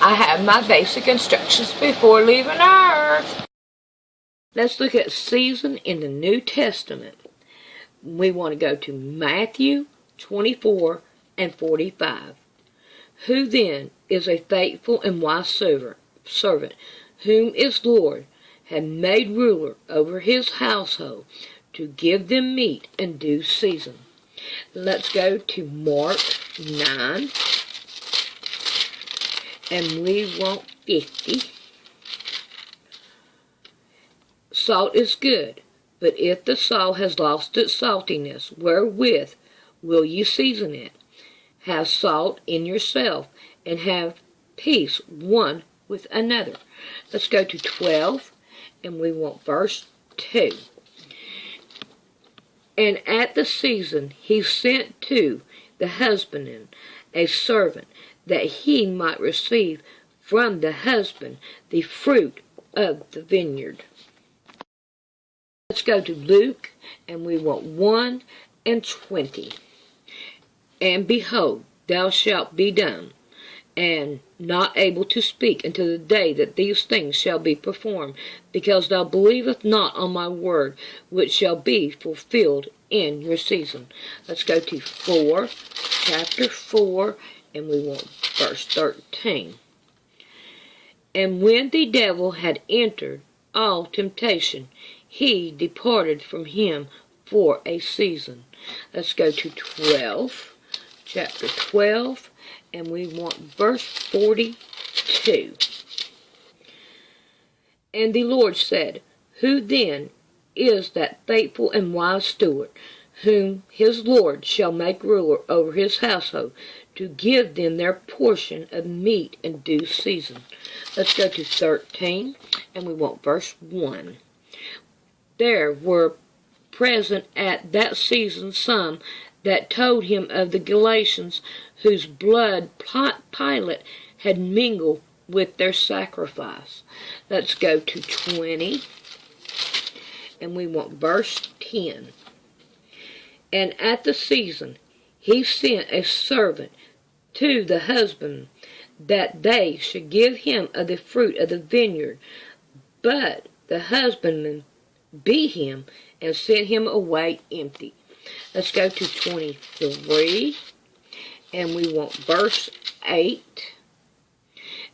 I have my basic instructions before leaving Earth. Let's look at season in the New Testament. We want to go to Matthew 24 and 45. Who then is a faithful and wise servant, whom his Lord had made ruler over his household, to give them meat in due season? Let's go to Mark 9, and we want 50. Salt is good, but if the salt has lost its saltiness, wherewith will you season it? Have salt in yourself, and have peace one with another. Let's go to 12, and we want verse 2. And at the season he sent to the husbandman a servant, that he might receive from the husband the fruit of the vineyard. Let's go to Luke, and we want 1 and 20. And behold, thou shalt be dumb, and not able to speak until the day that these things shall be performed, because thou believest not on my word, which shall be fulfilled in your season. Let's go to chapter 4, and we want verse 13. And when the devil had entered all temptation, he departed from him for a season. Let's go to chapter 12, and we want verse 42. And the Lord said, Who then is that faithful and wise steward, whom his Lord shall make ruler over his household, to give them their portion of meat in due season? Let's go to 13, and we want verse 1. There were present at that season some that told him of the Galatians, whose blood Pilate had mingled with their sacrifice. Let's go to 20, and we want verse 10. And at the season he sent a servant to the husband, that they should give him of the fruit of the vineyard. But the husbandman beat him and sent him away empty. Let's go to 23, and we want verse 8.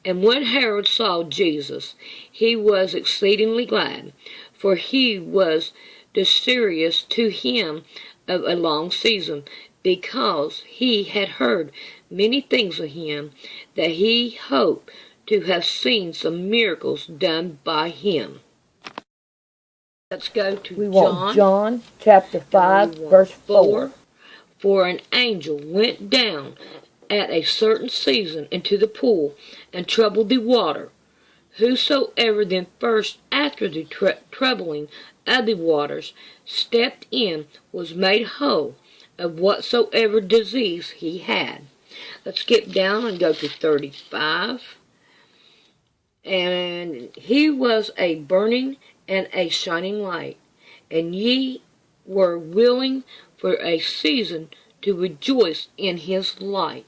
And when Herod saw Jesus, he was exceedingly glad, for he was desirous to him of a long season, because he had heard many things of him, that he hoped to have seen some miracles done by him. Let's go to John chapter 5, verse 4. For an angel went down at a certain season into the pool, and troubled the water. Whosoever then first, after the troubling of the waters, stepped in, was made whole of whatsoever disease he had. Let's skip down and go to 35. And he was a burning and a shining light, and ye were willing for a season to rejoice in his light.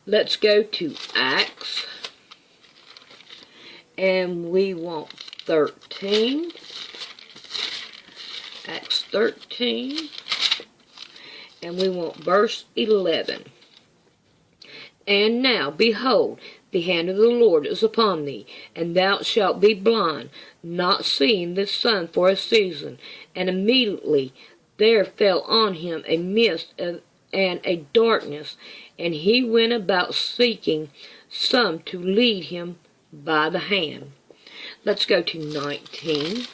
Let's go to Acts, and we want 13. Acts 13, and we want verse 11. And now, behold, the hand of the Lord is upon thee, and thou shalt be blind, not seeing the sun for a season. And immediately there fell on him a mist and a darkness, and he went about seeking some to lead him by the hand. Let's go to 19,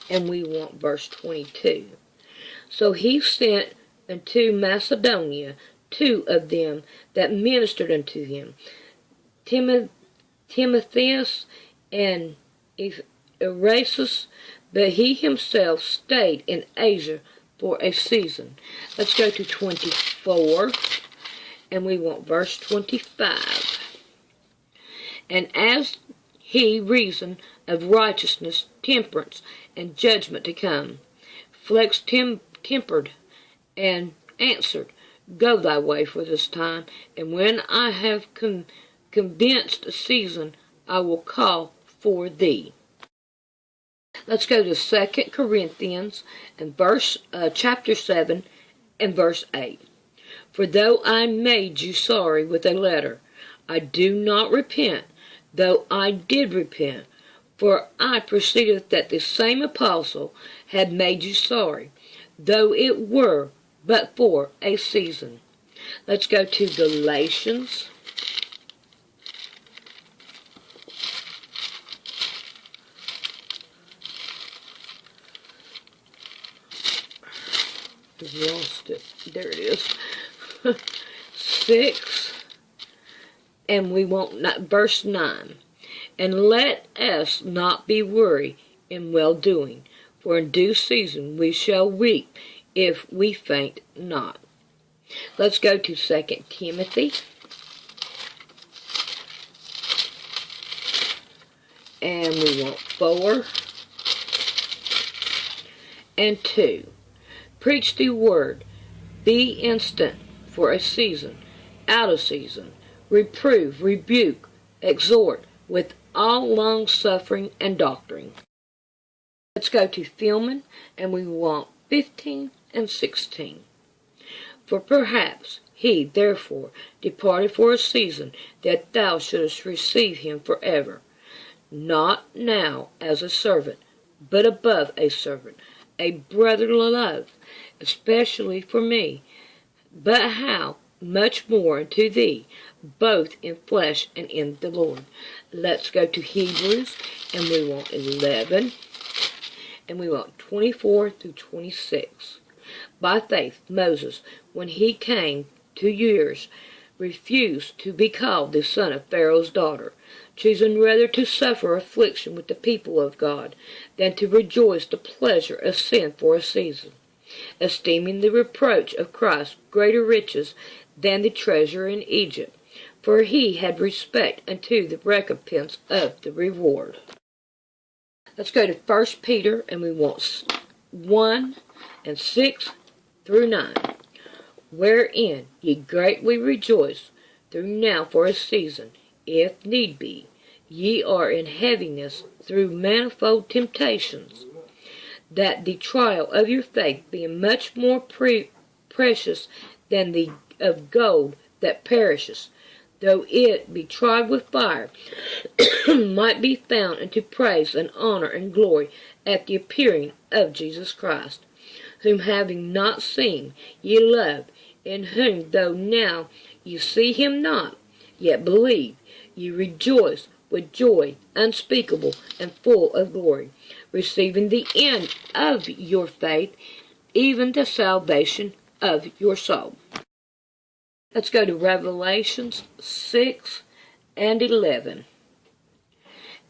and we want verse 22. So he sent unto Macedonia 2 of them that ministered unto him, Timotheus and Erastus, but he himself stayed in Asia for a season. Let's go to 24, and we want verse 25. And as he reasoned of righteousness, temperance, and judgment to come, Felix tempered and answered, Go thy way for this time, and when I have convinced season I will call for thee. Let's go to 2 Corinthians and chapter 7 and verse 8. For though I made you sorry with a letter, I do not repent, though I did repent. For I perceived that the same apostle had made you sorry, though it were but for a season. Let's go to Galatians. I've lost it. There it is. 6, and we won't not verse 9. And let us not be weary in well doing, for in due season we shall reap if we faint not. Let's go to 2 Timothy. And we want 4 and 2. Preach the word, be instant for a season, out of season, reprove, rebuke, exhort, with all long suffering and doctrine. Let's go to Philemon, and we want 15 and 16. For perhaps he therefore departed for a season, that thou shouldest receive him forever, not now as a servant, but above a servant, a brotherly love, especially for me, but how much more unto thee, both in flesh and in the Lord. Let's go to Hebrews, and we want 11, and we want 24 through 26. By faith, Moses, when he came to years, refused to be called the son of Pharaoh's daughter, choosing rather to suffer affliction with the people of God, than to rejoice the pleasure of sin for a season, esteeming the reproach of Christ greater riches than the treasure in Egypt, for he had respect unto the recompense of the reward. Let's go to 1 Peter, and we want 1 and 6 through 9. Wherein ye greatly rejoice, though now for a season, if need be, ye are in heaviness through manifold temptations, that the trial of your faith, being much more precious than the of gold that perishes, though it be tried with fire, might be found unto praise and honor and glory at the appearing of Jesus Christ, whom having not seen ye love, in whom though now ye see him not, yet believe, ye rejoice with joy unspeakable and full of glory, receiving the end of your faith, even the salvation of your soul. Let's go to Revelations 6 and 11.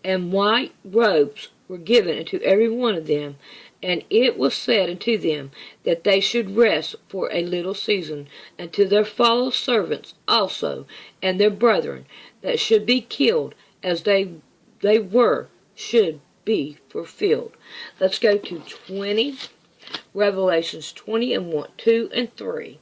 And white robes were given unto every one of them, and it was said unto them that they should rest for a little season, and to their fellow servants also, and their brethren that should be killed as they were, should be fulfilled. Let's go to 20, Revelations 20 and 1, 2 and 3.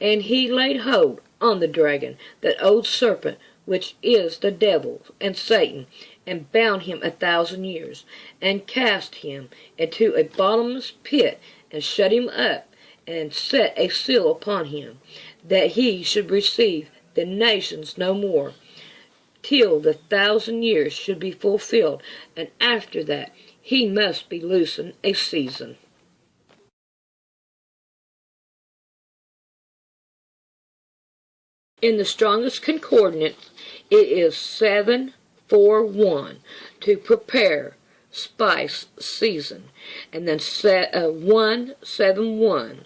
And he laid hold on the dragon, that old serpent, which is the devil and Satan, and bound him 1,000 years, and cast him into a bottomless pit, and shut him up, and set a seal upon him, that he should receive the nations no more, till the 1,000 years should be fulfilled, and after that he must be loosened a season. In the strongest concordance, it is 7:4:1 to prepare, spice, season, and then 1:7:1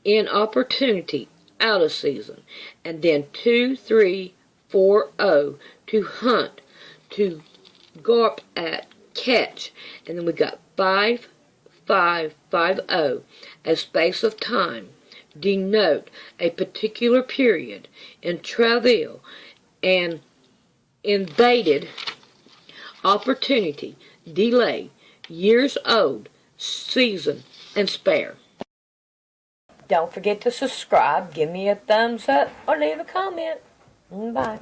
in opportunity, out of season, and then 2:3:4:0 to hunt, to garp at, catch, and then we got 5:5:5:0 a space of time, denote a particular period in travail, and invaded, opportunity, delay, years old, season, and spare. Don't forget to subscribe, give me a thumbs up, or leave a comment. Bye.